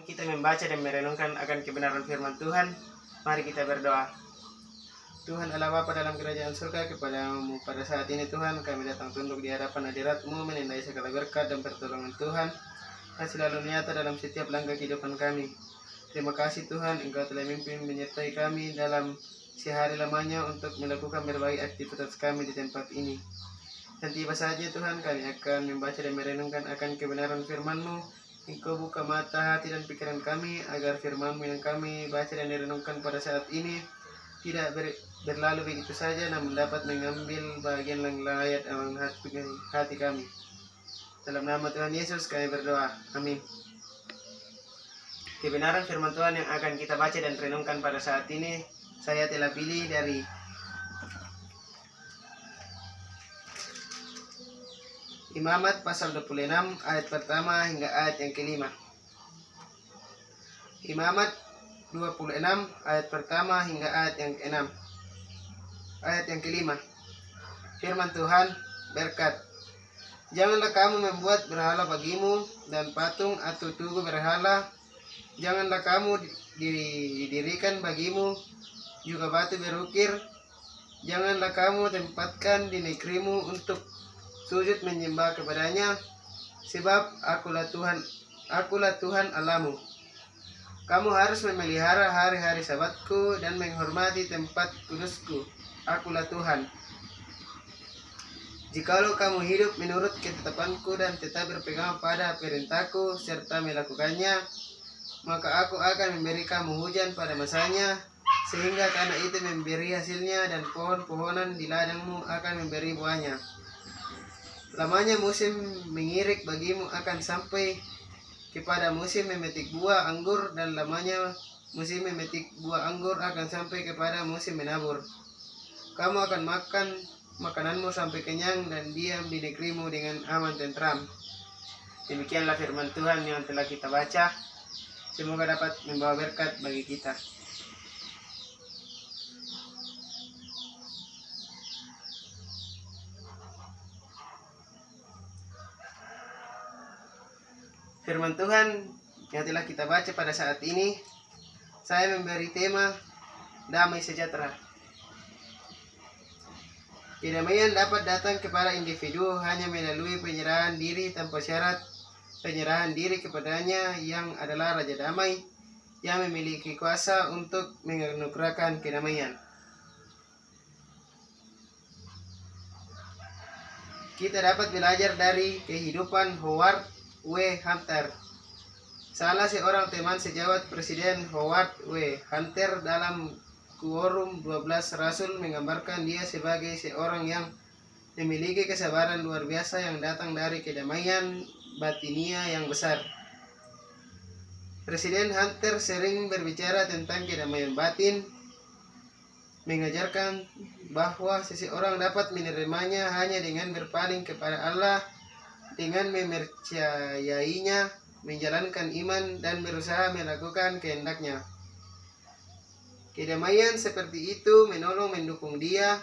kita membaca dan merenungkan akan kebenaran firman Tuhan. Mari kita berdoa. Tuhan Allah Bapa dalam kerajaan surga, kepadamu pada saat ini Tuhan kami datang tunduk di hadapan hadirat-Mu, menindai segala berkat dan pertolongan Tuhan yang selalu nyata dalam setiap langkah kehidupan kami. Terima kasih Tuhan, Engkau telah memimpin menyertai kami dalam sehari lamanya untuk melakukan berbagai aktivitas kami di tempat ini. Dan tiba saja Tuhan kami akan membaca dan merenungkan akan kebenaran firman-Mu. Engkau buka mata hati dan pikiran kami agar firman-Mu yang kami baca dan merenungkan pada saat ini tidak berlalu begitu saja, namun dapat mengambil bagian yang layak dalam hati kami. Dalam nama Tuhan Yesus kami berdoa. Amin. Kebenaran firman Tuhan yang akan kita baca dan renungkan pada saat ini, saya telah pilih dari Imamat pasal 26 ayat pertama hingga ayat yang kelima. Imamat 26 ayat pertama hingga ayat yang keenam. Ayat yang kelima. Firman Tuhan berkat. Janganlah kamu membuat berhala bagimu dan patung atau tugu berhala. Janganlah kamu didirikan bagimu juga batu berukir. Janganlah kamu tempatkan di negerimu untuk sujud menyembah kepadanya, sebab akulah Tuhan Allahmu. Kamu harus memelihara hari-hari sabatku dan menghormati tempat kudusku. Akulah Tuhan. Jikalau kamu hidup menurut ketetapanku dan tetap berpegang pada perintahku serta melakukannya, maka aku akan memberi kamu hujan pada masanya, sehingga tanah itu memberi hasilnya dan pohon-pohonan di ladangmu akan memberi buahnya. Lamanya musim mengirik bagimu akan sampai kepada musim memetik buah anggur, dan lamanya musim memetik buah anggur akan sampai kepada musim menabur. Kamu akan makan makananmu sampai kenyang dan diam di negerimu dengan aman tentram. Demikianlah firman Tuhan yang telah kita baca. Semoga dapat membawa berkat bagi kita. Firman Tuhan yang telah kita baca pada saat ini, saya memberi tema damai sejahtera. Kedamaian dapat datang kepada individu hanya melalui penyerahan diri tanpa syarat, penyerahan diri kepadanya yang adalah Raja Damai yang memiliki kuasa untuk menganugerahkan kedamaian. Kita dapat belajar dari kehidupan Howard W. Hunter, salah seorang teman sejawat Presiden Howard W. Hunter. Dalam Quorum 12 Rasul menggambarkan dia sebagai seorang yang memiliki kesabaran luar biasa yang datang dari kedamaian batinia yang besar. Presiden Hunter sering berbicara tentang kedamaian batin, mengajarkan bahwa seseorang dapat menerimanya hanya dengan berpaling kepada Allah, dengan mempercayainya, menjalankan iman, dan berusaha melakukan kehendaknya. Kedamaian seperti itu menolong mendukung dia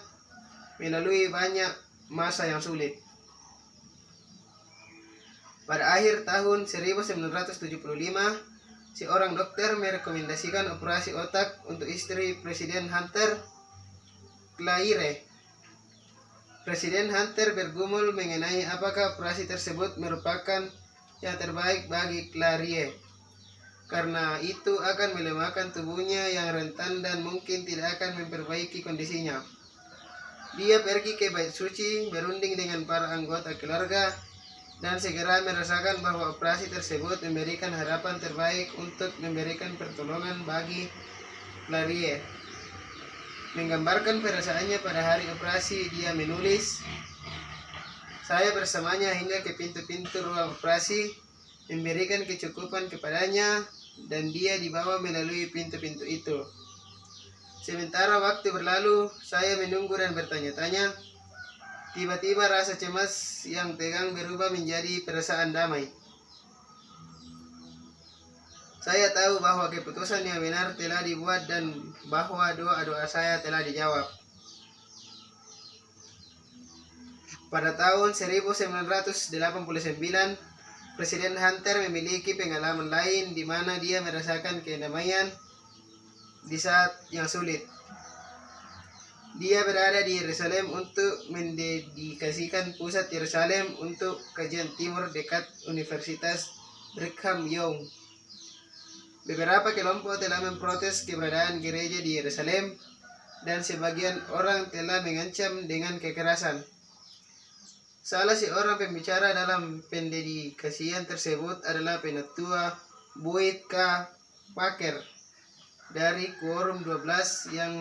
melalui banyak masa yang sulit. Pada akhir tahun 1975, seorang dokter merekomendasikan operasi otak untuk istri Presiden Hunter, Claire. Presiden Hunter bergumul mengenai apakah operasi tersebut merupakan yang terbaik bagi Claire, karena itu akan melemahkan tubuhnya yang rentan dan mungkin tidak akan memperbaiki kondisinya. Dia pergi ke bait suci, berunding dengan para anggota keluarga, dan segera merasakan bahwa operasi tersebut memberikan harapan terbaik untuk memberikan pertolongan bagi Claire. Menggambarkan perasaannya pada hari operasi, dia menulis, "Saya bersamanya hingga ke pintu-pintu ruang operasi, memberikan kecukupan kepadanya, dan dia dibawa melalui pintu-pintu itu. Sementara waktu berlalu, saya menunggu dan bertanya-tanya. Tiba-tiba rasa cemas yang tegang berubah menjadi perasaan damai. Saya tahu bahwa keputusan yang benar telah dibuat dan bahwa doa-doa saya telah dijawab." Pada tahun 1989, Presiden Hunter memiliki pengalaman lain di mana dia merasakan kedamaian di saat yang sulit. Dia berada di Yerusalem untuk mendedikasikan pusat Yerusalem untuk kajian timur dekat Universitas Brigham Young. Beberapa kelompok telah memprotes keberadaan gereja di Yerusalem dan sebagian orang telah mengancam dengan kekerasan. Salah seorang pembicara dalam pendedikasian tersebut adalah Penatua Boyd K. Parker dari Quorum 12 yang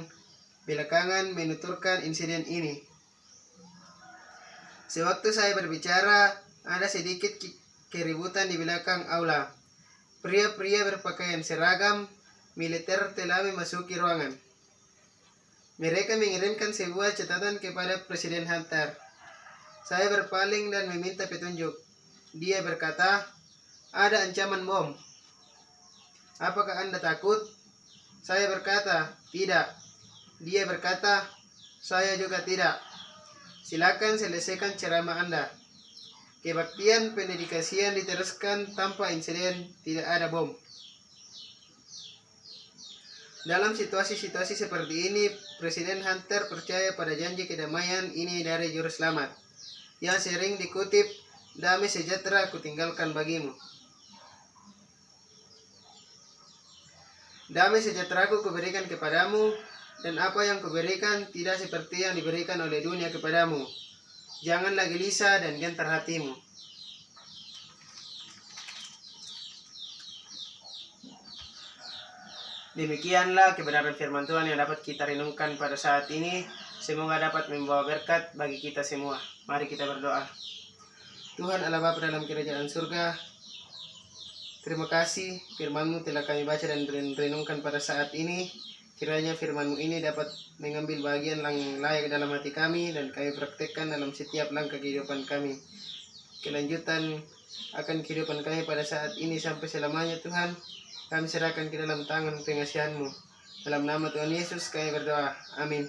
belakangan menuturkan insiden ini. Sewaktu saya berbicara, ada sedikit keributan di belakang aula. Pria-pria berpakaian seragam militer telah memasuki ruangan. Mereka mengirimkan sebuah catatan kepada Presiden Hunter. Saya berpaling dan meminta petunjuk. Dia berkata, "Ada ancaman bom. Apakah Anda takut?" Saya berkata, "Tidak." Dia berkata, "Saya juga tidak. Silakan selesaikan ceramah Anda." Kebaktian pendedikasian diteruskan tanpa insiden, tidak ada bom. Dalam situasi-situasi seperti ini, Presiden Hunter percaya pada janji kedamaian ini dari Juru Selamat, yang sering dikutip, "Damai sejahtera kutinggalkan bagimu. Damai sejahteraku kuberikan kepadamu, dan apa yang kuberikan tidak seperti yang diberikan oleh dunia kepadamu. Janganlah gelisah dan gentar hatimu." Demikianlah kebenaran firman Tuhan yang dapat kita renungkan pada saat ini. Semoga dapat membawa berkat bagi kita semua. Mari kita berdoa. Tuhan Allah Bapa dalam kerajaan surga, terima kasih firman-Mu telah kami baca dan renungkan pada saat ini. Kiranya firman-Mu ini dapat mengambil bagian yang layak dalam hati kami dan kami praktekkan dalam setiap langkah kehidupan kami. Kelanjutan akan kehidupan kami pada saat ini sampai selamanya Tuhan, kami serahkan ke dalam tangan pengasihan-Mu. Dalam nama Tuhan Yesus kami berdoa. Amin.